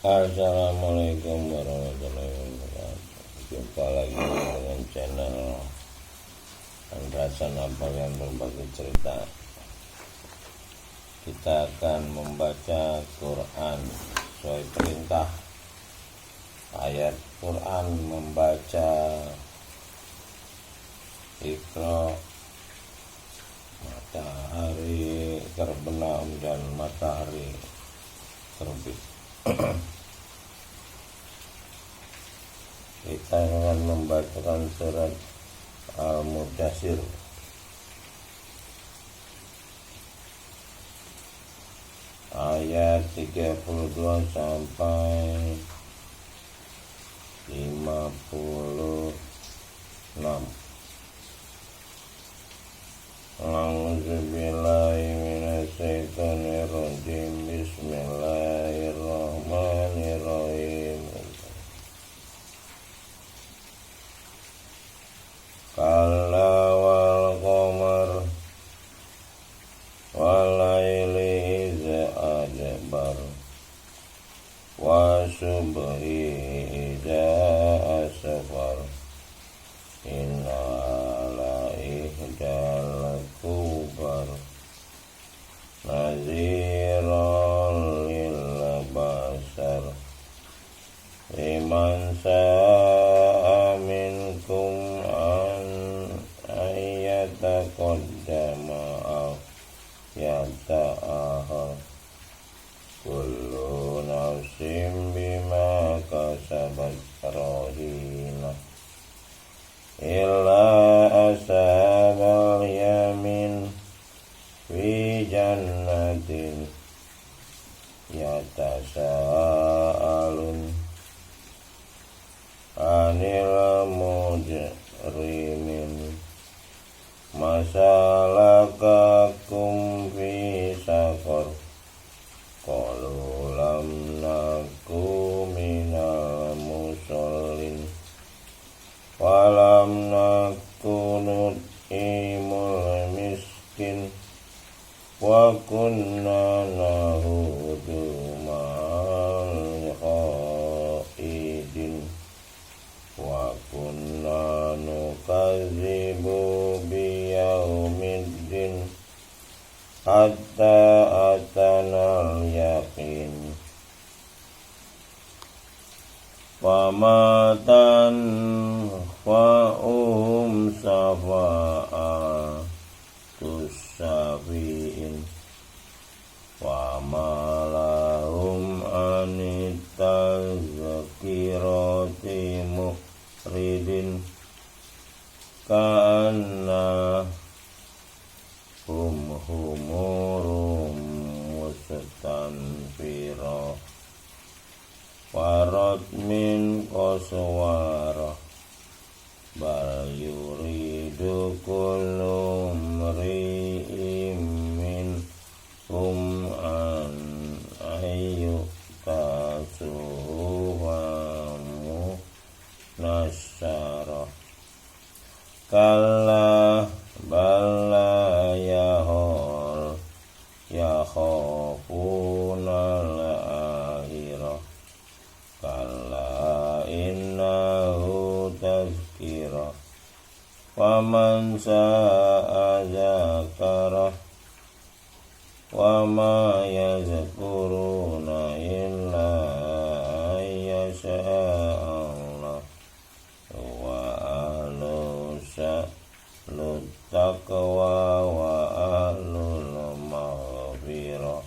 Assalamualaikum warahmatullahi wabarakatuh. Jumpa lagi dengan channel Andrasan Abang yang berbagi cerita. Kita akan membaca Quran sesuai perintah. Ayat Quran membaca Iqra, matahari terbenam dan matahari terbit. Kita akan membacakan surat Al-Mudaththir ayat 32 sampai 56. A'udzubillahi minasyaitonirrajim. Bismillahirrahmanirrahim. Kalla wal qamar wal laili idza adbar wa subhi idza asfar inna la ihdal kubar naziran lil basar liman sa'a minkum an ayyataqaddama aw yata'ahar kullu nafsin bima kasabat rahina illa ashabal yamin fi jannatin yatasaalun anil mujrimin masalakakum fi saqar qalu lam naku minal musallin walam naku nut'imul miskin wa kunna nahudu ma'al khaidin wa kunna nukadzibu biyaumiddin hatta atanal yaqin famatan fa'um safa'atus syafi'in wa malahum anitazakirati muridin ka'anna humurum mustanfira warat min qaswara bal yuridu kullu mri'in minhum an ayyukasuhamu nasyara kalla bala yakhafunal akhirah kalla innahu tazkirah waman sa'a zakarah wa ma yazkuruna illa ayyasha'allah wa ahlu sa'lut taqwa wa ahlul maghfirah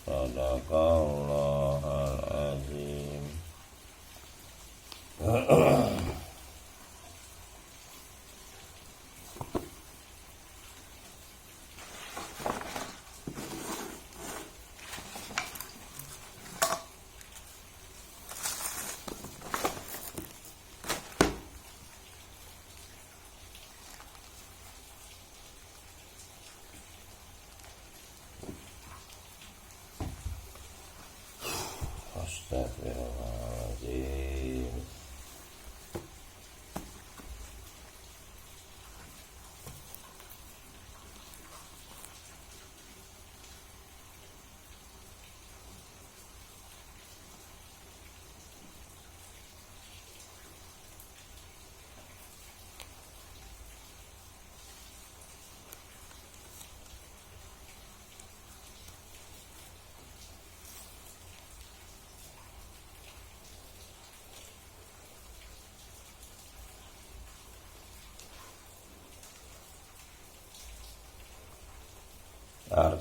sadaqallahul azim. Astagfirullahaladzim.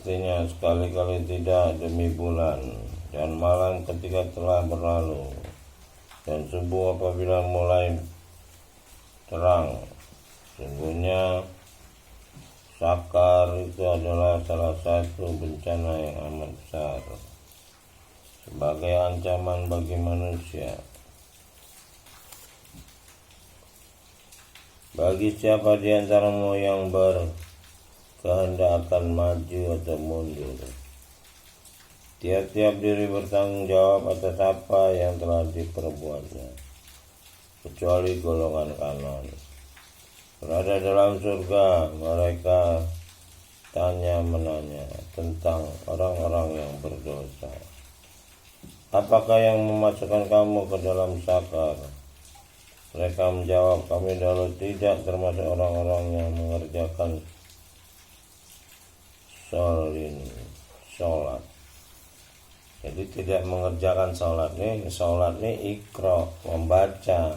artinya sekali-kali tidak demi bulan dan malam ketika telah berlalu dan subuh apabila mulai terang. Sungguhnya sakar itu adalah salah satu bencana yang amat besar sebagai ancaman bagi manusia. Bagi siapa di antaramu yang berkehendak akan maju atau mundur, tiap-tiap diri bertanggung jawab atas apa yang telah diperbuatnya, kecuali golongan kanan. Berada dalam surga, mereka tanya-menanya tentang orang-orang yang berdosa. Apakah yang memasukkan kamu ke dalam sakar? Mereka menjawab, kami dahulu tidak termasuk orang-orang yang mengerjakan sholat. Jadi tidak mengerjakan sholat ini ikro, membaca.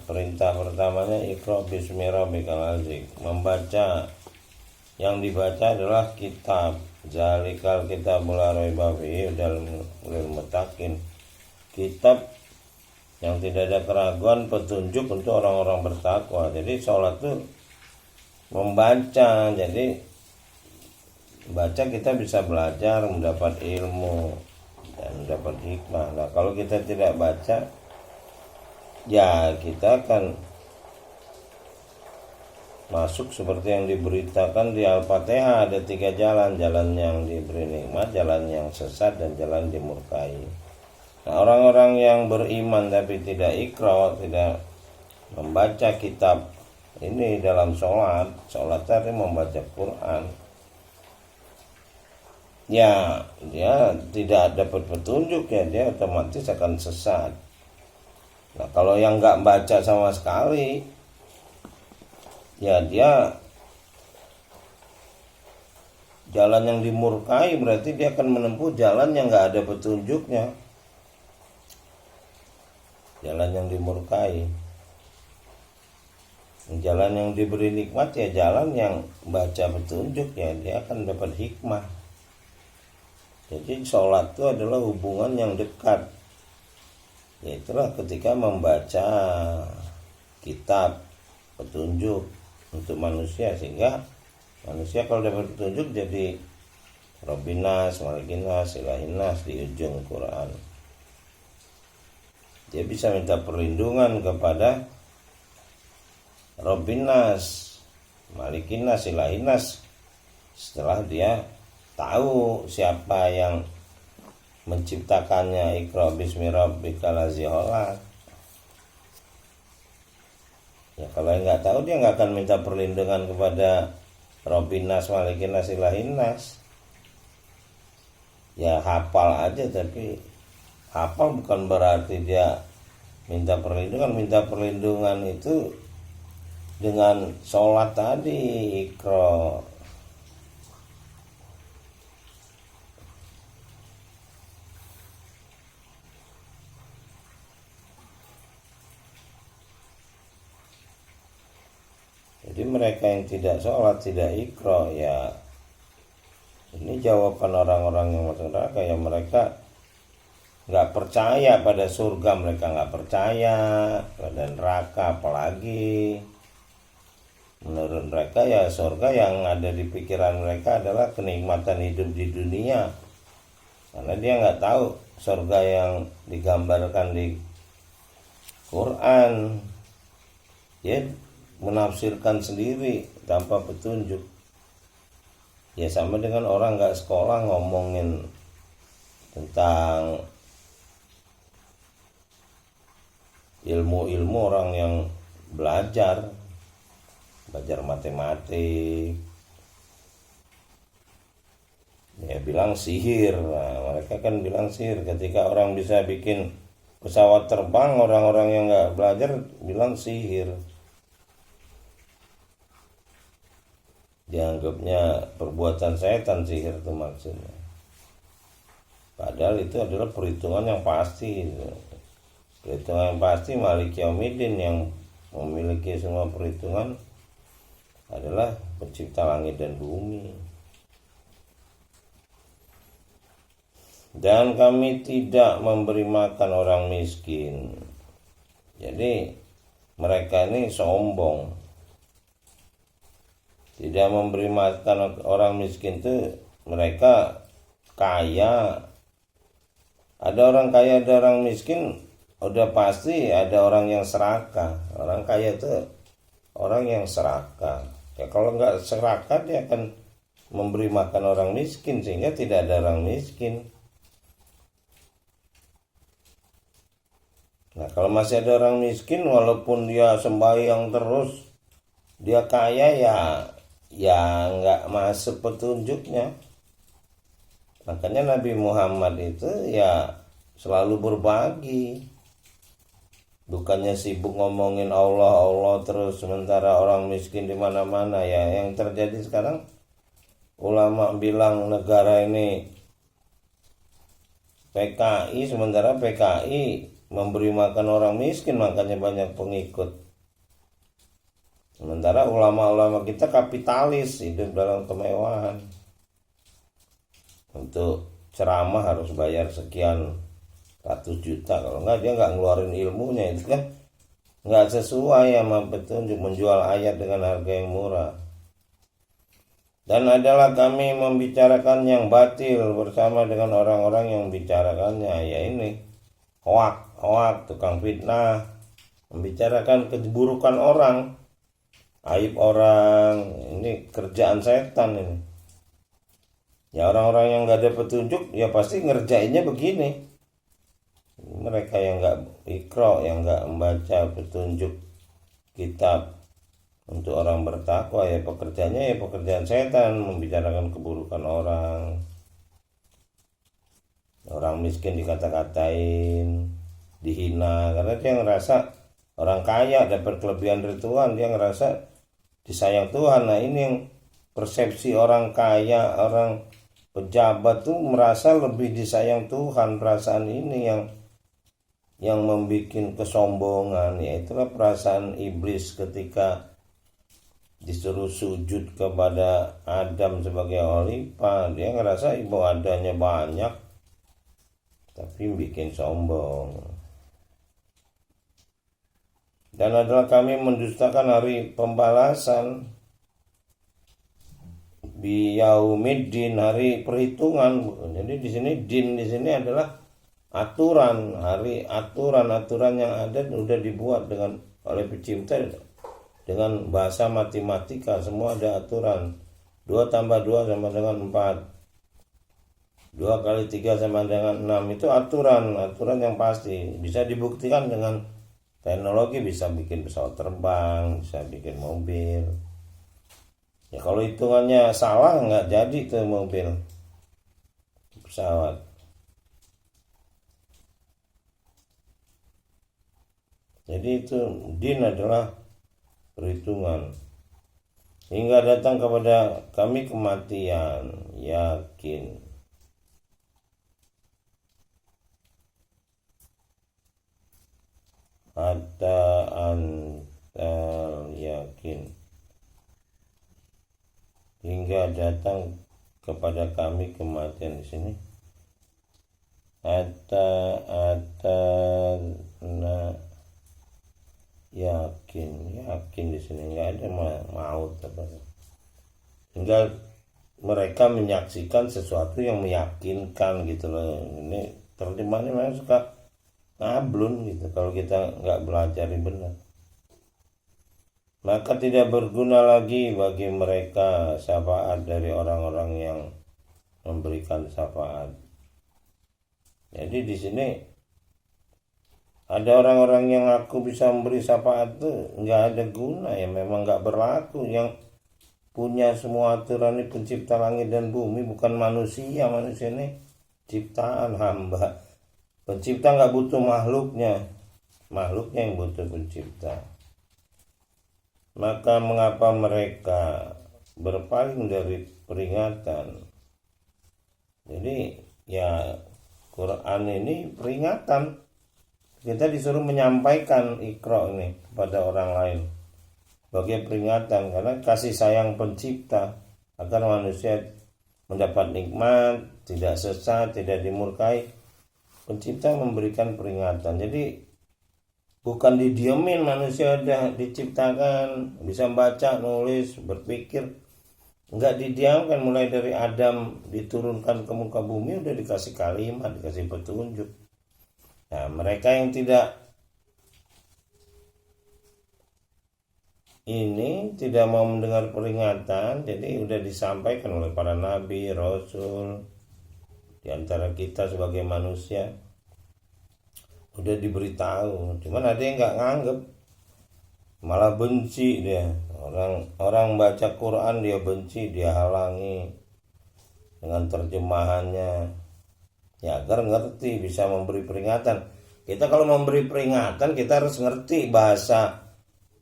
Perintah pertamanya ikro bismi rabbikal azim, membaca. Yang dibaca adalah kitab, zalikal kitabul la raiba fihi hudal lil muttaqin, kitab yang tidak ada keraguan, petunjuk untuk orang-orang bertakwa. Jadi sholat itu membaca. Jadi baca kita bisa belajar, mendapat ilmu dan mendapat hikmah. Nah kalau kita tidak baca, ya kita akan masuk seperti yang diberitakan di Al-Fatihah, ada 3 jalan: jalan yang diberi nikmat, jalan yang sesat, dan jalan dimurkai. Nah, orang-orang yang beriman tapi tidak ikrar, tidak membaca kitab ini dalam sholat tadi membaca Quran, ya dia tidak dapat petunjuk, ya dia otomatis akan sesat. Nah kalau yang nggak baca sama sekali, ya dia jalan yang dimurkai, berarti dia akan menempuh jalan yang nggak ada petunjuknya, jalan yang dimurkai. Jalan yang diberi nikmat ya jalan yang baca petunjuk, ya dia akan dapat hikmah. Jadi sholat itu adalah hubungan yang dekat, yaitulah ketika membaca kitab petunjuk untuk manusia, sehingga manusia kalau dapat petunjuk jadi Robbinas, Malikinas, Ilahinas di ujung Quran. Dia bisa minta perlindungan kepada Robbinas, Malikinas, Ilahinas setelah dia tahu siapa yang menciptakannya. Iqra bismi rabbikal ladzi khalaq. Ya kalau nggak tahu dia nggak akan minta perlindungan kepada Robbinas, Malikinas, Ilahinas. Ya hafal aja, tapi hafal bukan berarti dia minta perlindungan. Minta perlindungan itu dengan sholat tadi, ikro. Jadi mereka yang tidak sholat, tidak ikro, ya ini jawaban orang-orang yang masuk neraka. Ya mereka nggak percaya pada surga, mereka nggak percaya pada neraka. Apalagi menurut mereka ya surga yang ada di pikiran mereka adalah kenikmatan hidup di dunia, karena dia nggak tahu surga yang digambarkan di Quran. Dia menafsirkan sendiri tanpa petunjuk. Ya sama dengan orang nggak sekolah ngomongin tentang ilmu-ilmu orang yang belajar matematik, ya bilang sihir. Nah, mereka kan bilang sihir. Ketika orang bisa bikin pesawat terbang, orang-orang yang nggak belajar bilang sihir. Dianggapnya perbuatan setan, sihir itu maksudnya. Padahal itu adalah perhitungan yang pasti. Perhitungan yang pasti, Malik Yaumiddin yang memiliki semua perhitungan, adalah pencipta langit dan bumi. Dan kami tidak memberi makan orang miskin. Jadi mereka ini sombong. Tidak memberi makan orang miskin itu mereka kaya. Ada orang kaya, ada orang miskin, udah pasti ada orang yang serakah. Orang kaya itu orang yang serakah. Ya kalau nggak serakah dia akan memberi makan orang miskin, sehingga tidak ada orang miskin. Nah kalau masih ada orang miskin, walaupun dia sembahyang terus, dia kaya, ya nggak masuk petunjuknya. Makanya Nabi Muhammad itu ya selalu berbagi. Bukannya sibuk ngomongin Allah Allah terus, sementara orang miskin di mana-mana. Ya yang terjadi sekarang, ulama bilang negara ini PKI, sementara PKI memberi makan orang miskin, makanya banyak pengikut. Sementara ulama-ulama kita kapitalis, hidup dalam kemewahan. Untuk ceramah harus bayar sekian ratus juta, kalau enggak dia nggak ngeluarin ilmunya. Itu kan nggak sesuai sama petunjuk, menjual ayat dengan harga yang murah. Dan adalah kami membicarakan yang batil bersama dengan orang-orang yang membicarakannya, ya ini hoak, tukang fitnah, membicarakan keburukan orang, aib orang. Ini kerjaan setan ini. Ya orang-orang yang nggak ada petunjuk ya pasti ngerjainnya begini. Mereka yang nggak ikro, yang nggak membaca petunjuk kitab untuk orang bertakwa, ya pekerjaannya ya pekerjaan setan, membicarakan keburukan orang. Orang miskin dikata-katain, dihina, karena dia ngerasa orang kaya dapat kelebihan dari Tuhan, dia ngerasa disayang Tuhan. Nah ini yang persepsi orang kaya, orang pejabat tuh merasa lebih disayang Tuhan. Perasaan ini yang membuat kesombongan. Ya itulah perasaan iblis ketika disuruh sujud kepada Adam sebagai khalifah. Dia ngerasa ibu adanya banyak, tapi bikin sombong. Dan adalah kami mendustakan hari pembalasan, biyaumiddin, hari perhitungan. Jadi di sini din di sini adalah aturan, hari aturan yang ada udah dibuat oleh pencipta dengan bahasa matematika. Semua ada aturan. 2 tambah 2 sama dengan 4. 2 kali 3 sama dengan 6. Itu aturan yang pasti. Bisa dibuktikan dengan teknologi, bisa bikin pesawat terbang, bisa bikin mobil. Ya kalau hitungannya salah nggak jadi tuh mobil, pesawat. Jadi itu din adalah perhitungan. Hingga datang kepada kami kematian, yakin. Hatta antal yakin. Hingga datang kepada kami kematian. Di sini hatta yakin di sini nggak ada maut apa. Hingga mereka menyaksikan sesuatu yang meyakinkan gitu loh. Ini terjemahannya memang suka ngablun gitu kalau kita nggak belajar benar. Maka tidak berguna lagi bagi mereka syafaat dari orang-orang yang memberikan syafaat. Jadi di sini ada orang-orang yang aku bisa memberi syafaat tuh nggak ada guna, ya memang nggak berlaku. Yang punya semua aturan ini pencipta langit dan bumi, bukan manusia. Manusia ini ciptaan hamba. Pencipta nggak butuh makhluknya yang butuh pencipta. Maka mengapa mereka berpaling dari peringatan? Jadi ya Quran ini peringatan. Kita disuruh menyampaikan Iqra ini kepada orang lain. sebagai peringatan, karena kasih sayang pencipta agar manusia mendapat nikmat, tidak sesat, tidak dimurkai. Pencipta memberikan peringatan. Jadi bukan didiemin, manusia udah diciptakan bisa baca, nulis, berpikir. Enggak didiamkan, mulai dari Adam diturunkan ke muka bumi udah dikasih kalimat, dikasih petunjuk. Nah, mereka yang tidak mau mendengar peringatan, jadi udah disampaikan oleh para nabi, rasul, di antara kita sebagai manusia udah diberitahu, cuman ada yang nggak nganggep, malah benci dia. Orang baca Quran dia benci, dia halangi dengan terjemahannya, ya agar ngerti, bisa memberi peringatan. Kita kalau memberi peringatan kita harus ngerti bahasa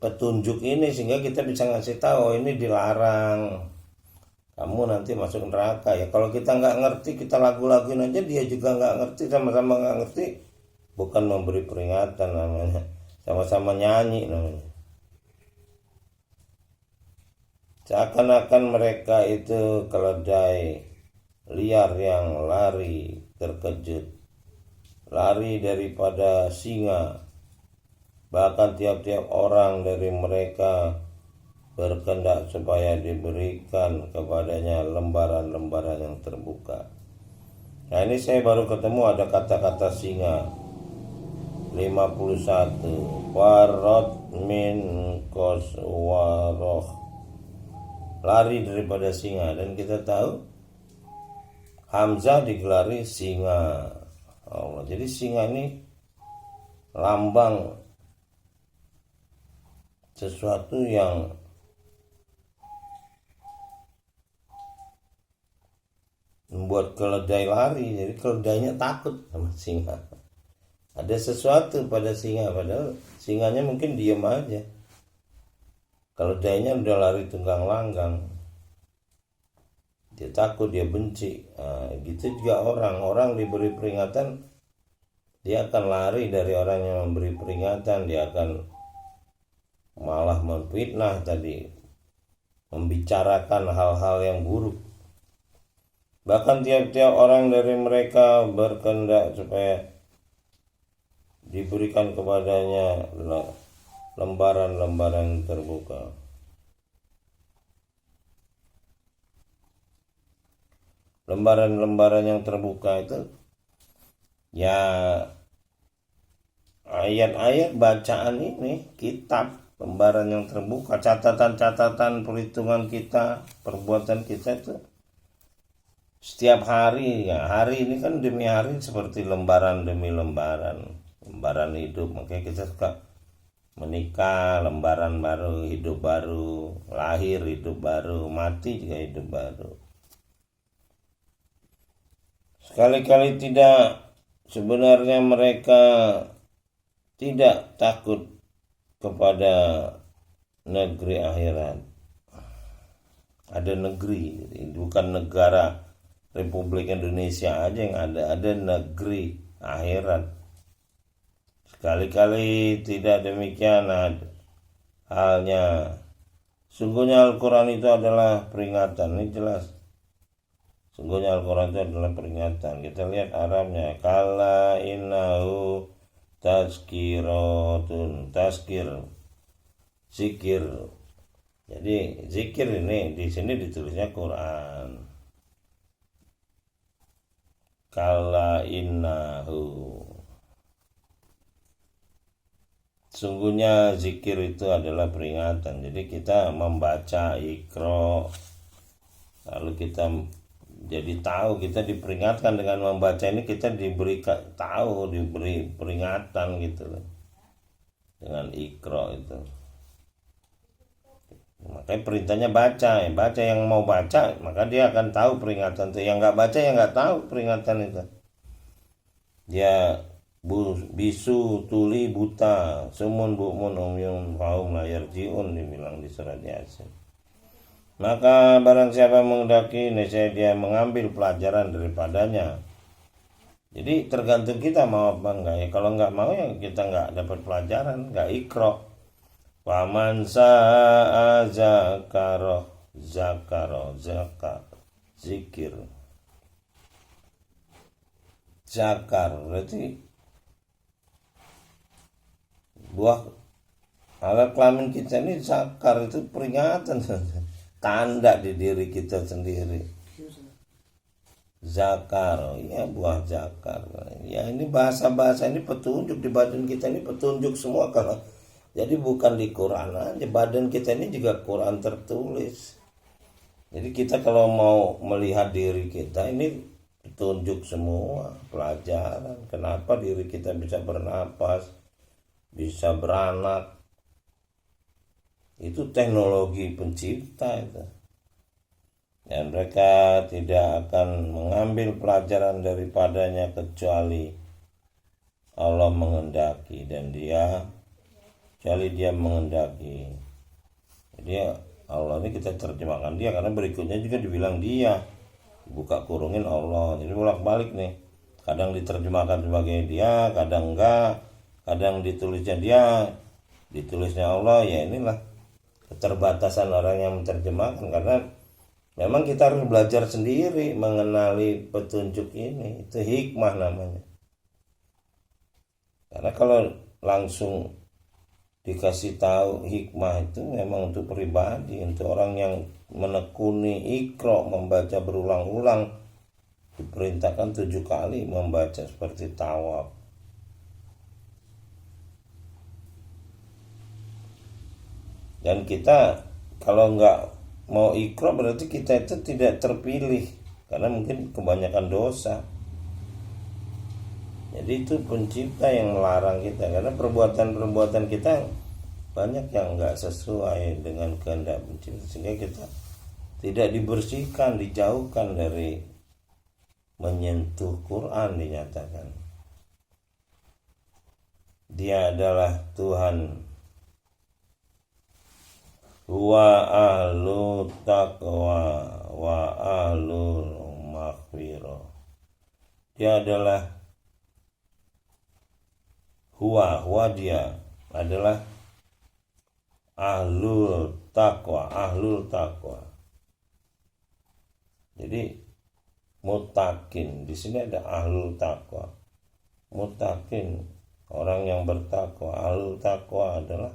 petunjuk ini, sehingga kita bisa ngasih tahu, oh, ini dilarang, kamu nanti masuk neraka. Ya kalau kita nggak ngerti, kita lagu-laguin aja, dia juga nggak ngerti, sama-sama nggak ngerti, bukan memberi peringatan namanya, sama-sama nyanyi namanya. Seakan-akan mereka itu keledai liar yang lari terkejut, lari daripada singa. Bahkan tiap-tiap orang dari mereka berkehendak supaya diberikan kepadanya lembaran-lembaran yang terbuka. Nah, ini saya baru ketemu ada kata-kata singa 51, warot min koswaroh, lari daripada singa. Dan kita tahu Hamzah digelari singa. Oh, jadi singa ini lambang sesuatu yang membuat keledai lari. Jadi keledainya takut sama singa. Ada sesuatu pada singa, padahal singanya mungkin diam aja, keledainya udah lari tunggang langgang. Dia takut, dia benci. Nah, gitu juga orang diberi peringatan, dia akan lari dari orang yang memberi peringatan. Dia akan malah memfitnah tadi, membicarakan hal-hal yang buruk. Bahkan tiap-tiap orang dari mereka berkehendak supaya diberikan kepadanya lembaran-lembaran terbuka. Lembaran-lembaran yang terbuka itu ya ayat-ayat bacaan ini, kitab, lembaran yang terbuka, catatan-catatan perhitungan kita, perbuatan kita itu setiap hari. Ya, hari ini kan demi hari seperti lembaran demi lembaran hidup. Makanya kita suka menikah, lembaran baru, hidup baru, lahir hidup baru, mati juga hidup baru. Sekali-kali tidak, sebenarnya mereka tidak takut kepada negeri akhirat. Ada negeri, bukan negara Republik Indonesia aja yang ada negeri akhirat. Sekali-kali tidak demikian halnya. Sungguhnya Al-Quran itu adalah peringatan. Ini jelas, sungguhnya Al-Quran itu adalah peringatan. Kita lihat Arabnya, kala innahu tazkiratun, tazkir, zikir. Jadi zikir ini di sini ditulisnya Quran. Kala innahu, sungguhnya zikir itu adalah peringatan. Jadi kita membaca Iqra, lalu kita jadi tahu, kita diperingatkan dengan membaca ini, kita diberi tahu, diberi peringatan gitu loh, dengan Iqra itu. Makanya perintahnya baca, baca. Yang mau baca maka dia akan tahu peringatan itu. Yang nggak baca, yang nggak tahu peringatan itu. Dia bisu, tuli, buta, sumun, bukmun, umyun, faum, layar, jiun, dibilang di surat Yasin. Maka barang siapa menghendaki, niscaya dia mengambil pelajaran daripadanya. Jadi tergantung kita mau apa enggak. Ya kalau enggak mau, ya kita enggak dapat pelajaran, enggak Iqra. Paman sa'a zakar, zikir. Zakar berarti buah alat kelamin kita ini zakar, itu peringatan, tanda di diri kita sendiri. Zakar, ya buah zakar. Ya ini bahasa-bahasa ini petunjuk di badan kita ini, petunjuk semua. Kalau jadi bukan di Quran aja, badan kita ini juga Quran tertulis. Jadi kita kalau mau melihat diri kita ini petunjuk semua, pelajaran. Kenapa diri kita bisa bernapas, bisa beranak. Itu teknologi pencipta itu. Dan mereka tidak akan mengambil pelajaran daripadanya kecuali Allah menghendaki, dan kecuali dia menghendaki. Jadi Allah ini kita terjemahkan dia, karena berikutnya juga dibilang dia, buka kurungin Allah. Jadi bolak-balik nih, kadang diterjemahkan sebagai dia, kadang enggak, kadang ditulisnya dia, ditulisnya Allah. Ya inilah keterbatasan orang yang menerjemahkan, karena memang kita harus belajar sendiri mengenali petunjuk ini. Itu hikmah namanya. Karena kalau langsung dikasih tahu hikmah itu memang untuk pribadi, untuk orang yang menekuni Iqra, membaca berulang-ulang, diperintahkan 7 kali membaca seperti tawaf. Dan kita kalau nggak mau Iqra berarti kita itu tidak terpilih, karena mungkin kebanyakan dosa. Jadi itu pencipta yang melarang kita, karena perbuatan-perbuatan kita banyak yang nggak sesuai dengan kehendak pencipta, sehingga kita tidak dibersihkan, dijauhkan dari menyentuh Quran. Dinyatakan dia adalah Tuhan, huwa ahlu taqwa wa ahlul maghfirah. Dia adalah huwa dia adalah ahlul taqwa. Jadi mutakin, di sini ada ahlul taqwa. Mutakin, orang yang bertakwa. Ahlul taqwa adalah